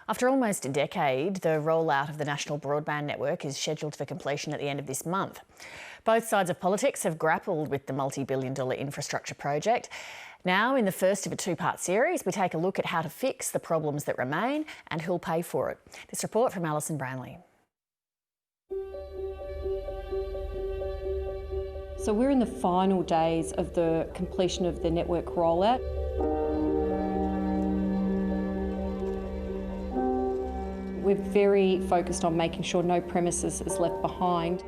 After almost a decade, the rollout of the national broadband network is scheduled for completion at the end of this month. Both sides of politics have grappled with the multi-billion-dollar infrastructure project. Now, in the first of a two-part series, we take a look at how to fix the problems that remain and who'll pay for it. This report from Alison Branley. So we're in the final days of the completion of the network rollout. We're very focused on making sure no premises is left behind.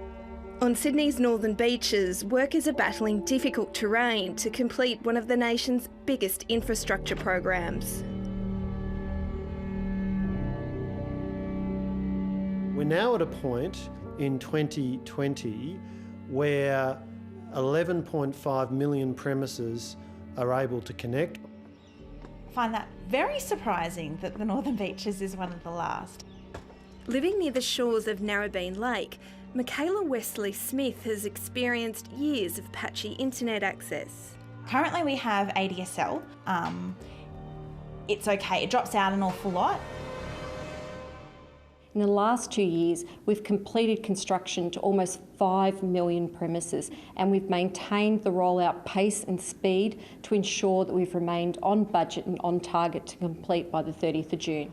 On Sydney's northern beaches, workers are battling difficult terrain to complete one of the nation's biggest infrastructure programs. We're now at a point in 2020 where 11.5 million premises are able to connect. I find that very surprising that the Northern Beaches is one of the last. Living near the shores of Narrabeen Lake, Michaela Wesley Smith has experienced years of patchy internet access. Currently we have ADSL. It's okay, it drops out an awful lot. In the last 2 years, we've completed construction to almost 5 million premises, and we've maintained the rollout pace and speed to ensure that we've remained on budget and on target to complete by the 30th of June.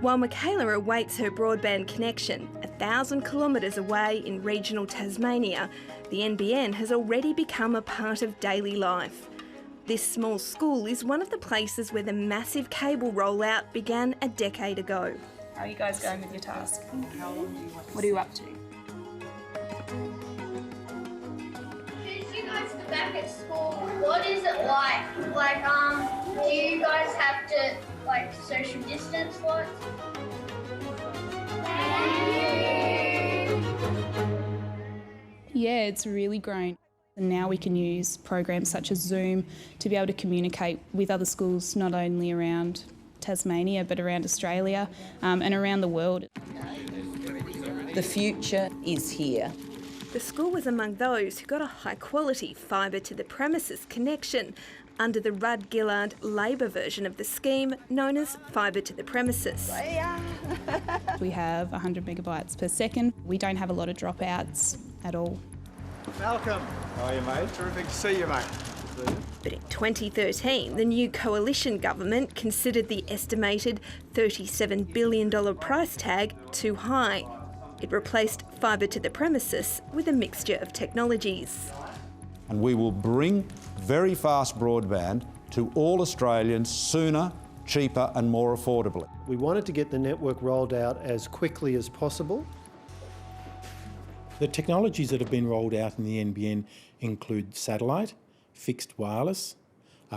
While Michaela awaits her broadband connection 1,000 kilometres away in regional Tasmania, the NBN has already become a part of daily life. This small school is one of the places where the massive cable rollout began a decade ago. How are you guys going with your task? What are you up to? Since you guys are back at school, what is it like? Do you guys have to, social distance lots? Yeah, it's really grown. And now we can use programs such as Zoom to be able to communicate with other schools, not only around Tasmania, but around Australia and around the world. The future is here. The school was among those who got a high-quality fibre to the premises connection under the Rudd-Gillard Labor version of the scheme known as fibre to the premises. We have 100 megabytes per second. We don't have a lot of dropouts at all. Malcolm. How are you, mate? Terrific to see you, mate. But in 2013, the new coalition government considered the estimated $37 billion price tag too high. It replaced fibre to the premises with a mixture of technologies. And we will bring very fast broadband to all Australians sooner, cheaper and more affordably. We wanted to get the network rolled out as quickly as possible. The technologies that have been rolled out in the NBN include satellite, fixed wireless,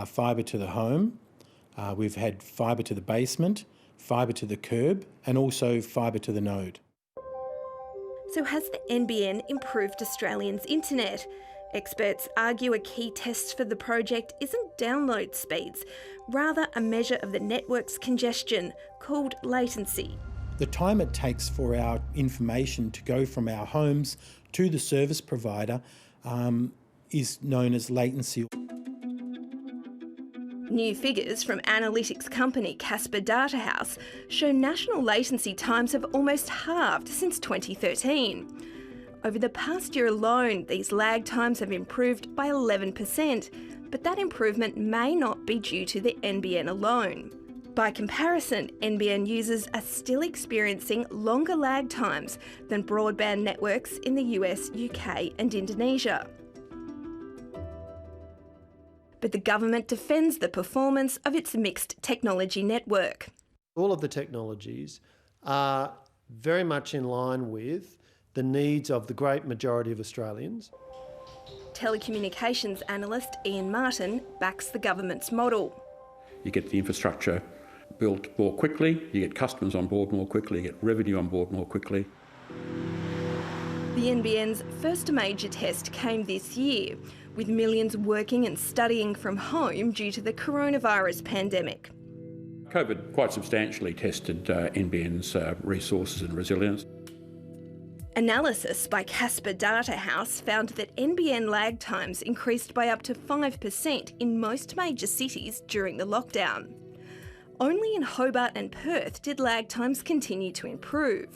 fibre to the home, we've had fibre to the basement, fibre to the curb and also fibre to the node. So has the NBN improved Australians' internet? Experts argue a key test for the project isn't download speeds, rather a measure of the network's congestion called latency. The time it takes for our information to go from our homes to the service provider is known as latency. New figures from analytics company Casper Data House show national latency times have almost halved since 2013. Over the past year alone, these lag times have improved by 11%, but that improvement may not be due to the NBN alone. By comparison, NBN users are still experiencing longer lag times than broadband networks in the US, UK and Indonesia. But the government defends the performance of its mixed technology network. All of the technologies are very much in line with the needs of the great majority of Australians. Telecommunications analyst Ian Martin backs the government's model. You get the infrastructure built more quickly, you get customers on board more quickly, you get revenue on board more quickly. The NBN's first major test came this year, with millions working and studying from home due to the coronavirus pandemic. COVID quite substantially tested NBN's resources and resilience. Analysis by Casper Data House found that NBN lag times increased by up to 5% in most major cities during the lockdown. Only in Hobart and Perth did lag times continue to improve.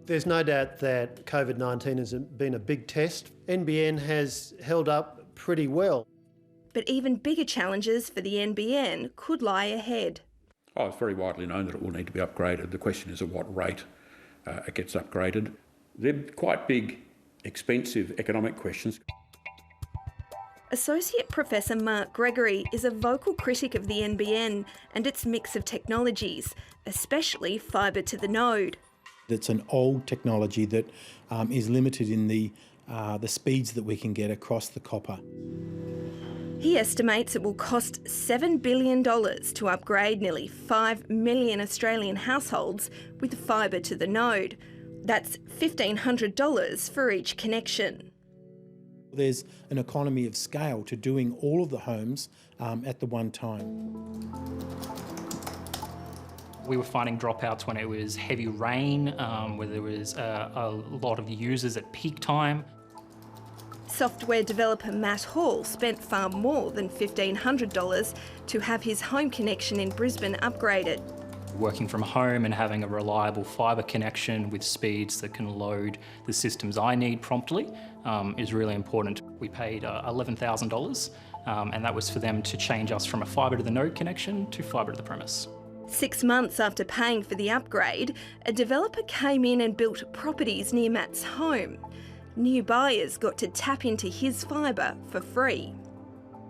There's no doubt that COVID-19 has been a big test. NBN has held up pretty well. But even bigger challenges for the NBN could lie ahead. Oh, it's very widely known that it will need to be upgraded. The question is at what rate it gets upgraded. They're quite big, expensive economic questions. Associate Professor Mark Gregory is a vocal critic of the NBN and its mix of technologies, especially fibre to the node. It's an old technology that is limited in the speeds that we can get across the copper. He estimates it will cost $7 billion to upgrade nearly 5 million Australian households with fibre to the node. That's $1,500 for each connection. There's an economy of scale to doing all of the homes at the one time. We were finding dropouts when it was heavy rain, where there was a lot of users at peak time. Software developer Matt Hall spent far more than $1,500 to have his home connection in Brisbane upgraded. Working from home and having a reliable fibre connection with speeds that can load the systems I need promptly is really important. We paid $11,000 and that was for them to change us from a fibre to the node connection to fibre to the premise. 6 months after paying for the upgrade, a developer came in and built properties near Matt's home. New buyers got to tap into his fibre for free.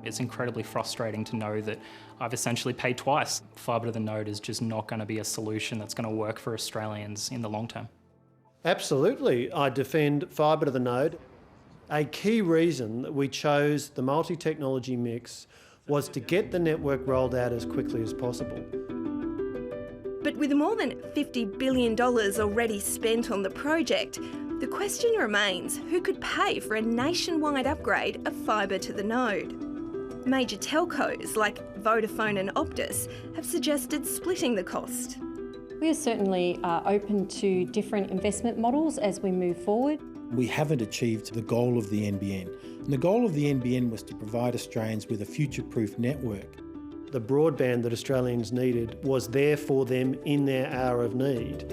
It's incredibly frustrating to know that I've essentially paid twice. Fibre to the node is just not going to be a solution that's going to work for Australians in the long term. Absolutely, I defend fibre to the node. A key reason that we chose the multi-technology mix was to get the network rolled out as quickly as possible. But with more than $50 billion already spent on the project, the question remains who could pay for a nationwide upgrade of fibre to the node. Major telcos like Vodafone and Optus have suggested splitting the cost. We are certainly open to different investment models as we move forward. We haven't achieved the goal of the NBN. And the goal of the NBN was to provide Australians with a future-proof network. The broadband that Australians needed was there for them in their hour of need.